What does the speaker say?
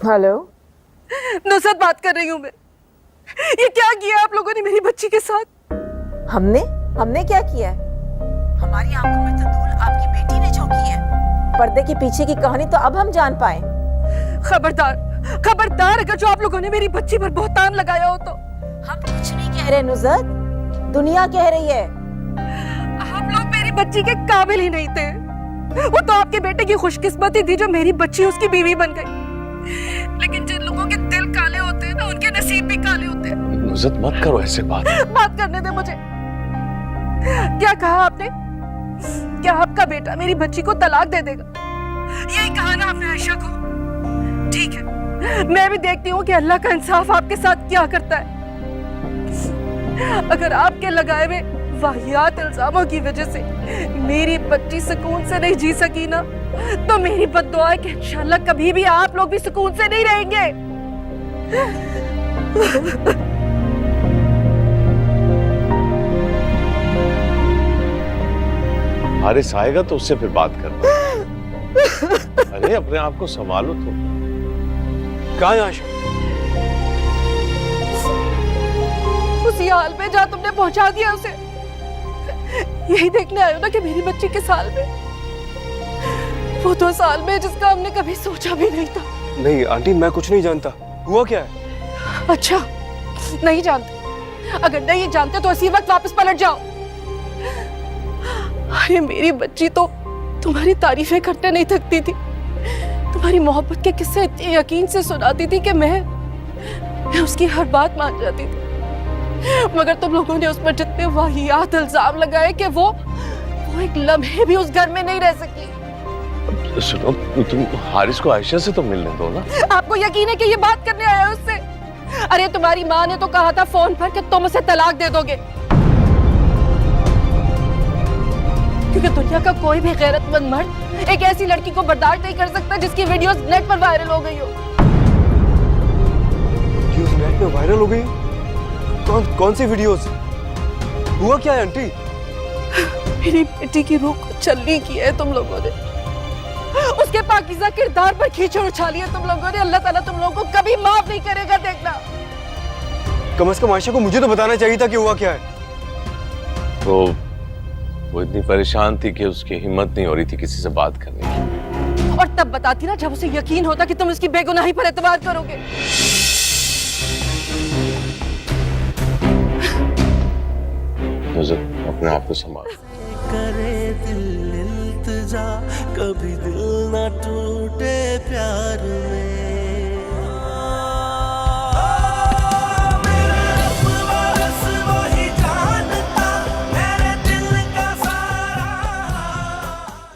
Hello. Nusrat बात कर रही हूँ मैं। ये क्या किया आप लोगों ने मेरी बच्ची के साथ? हमने हमने क्या किया है? हमारी आंखों में तो धूल आपकी बेटी ने झोंकी है। पर्दे के पीछे की कहानी तो अब हम जान पाए। खबरदार खबरदार, अगर जो आप लोगों ने मेरी बच्ची पर बहतान लगाया हो तो। हम कुछ नहीं कह रहे नुसरत, दुनिया कह रही है। आप लोग मेरी बच्ची के काबिल ही नहीं थे। वो तो आपके बेटे की खुशकिस्मती थी जो मेरी बच्ची उसकी बीवी बन गई। लेकिन जिन लोगों के दिल काले होते हैं ना, उनके नसीब भी काले होते हैं। नुसरत मत करो ऐसे बात करने दे मुझे। क्या कहा आपने? क्या आपका बेटा मेरी बच्ची को तलाक दे देगा? यही कहा ना आपने आयशा को? ठीक है, मैं भी देखती हूँ कि अल्लाह का इंसाफ आपके साथ क्या करता है। अगर आपके लगाए हुए वाहियात इल्जामों की वजह से मेरी बच्ची सुकून से नहीं जी सकी ना, तो मेरी बद्दुआ है कि इंशाल्लाह कभी भी आप लोग भी सुकून से नहीं रहेंगे। हारिस आएगा तो उससे फिर बात करना। अरे अपने आप को संभालो तो। कहाँ है आयशा? उसी हाल में जहाँ तुमने पहुंचा दिया उसे। यही देखने आए हो ना कि मेरी बच्ची के साल में, वो तो साल में जिसका हमने कभी सोचा भी नहीं था। नहीं आंटी, मैं कुछ नहीं जानता। हुआ क्या है? अच्छा, नहीं जानते? अगर नहीं जानते तो इसी वक्त वापस पलट जाओ। अरे मेरी बच्ची तो तुम्हारी तारीफें करते नहीं थकती थी। तुम्हारी मोहब्बत के किस्से इतने यकीन से सुनाती थी कि मैं उसकी हर बात मान जाती थी। मगर तुम लोगों ने उस पर जितने वाहियात इल्जाम लगाए कि वो एक लम्हे भी उस घर में नहीं रह सकी। सुनो, तुम हारिस को आयशा से तो मिलने दो ना। आपको यकीन है कि ये बात करने आया है उससे? अरे तुम्हारी माँ ने तो कहा था फोन पर कि तुम उसे तलाक दे दोगे, क्योंकि दुनिया का कोई भी गैरतमंद मर्द एक ऐसी लड़की को बर्दाश्त नहीं कर सकता जिसकी वीडियोस नेट पर वायरल हो गई हो। वीडियोस नेट पे वायरल हो गई? कौन सी वीडियोस? हुआ क्या है आंटी? मेरी बेटी की रूह को छलनी की है तुम लोगों ने। उसके पाकीज़ा किरदार पर कीचड़ उछाली है तुम लोगों ने। अल्लाह ताला तुम लोगों को कभी माफ नहीं करेगा, देखना। कम से कम आयशा को मुझे तो बताना चाहिए था कि हुआ क्या है। तो वो इतनी परेशान थी कि उसकी हिम्मत नहीं हो रही थी किसी से बात करने की। और तब बताती ना जब उसे यकीन होता कि तुम उसकी बेगुनाही पर एतबार करोगे। नुसरत अपने आप को संभाल। करे दिल इल्तिजा, कभी दिल न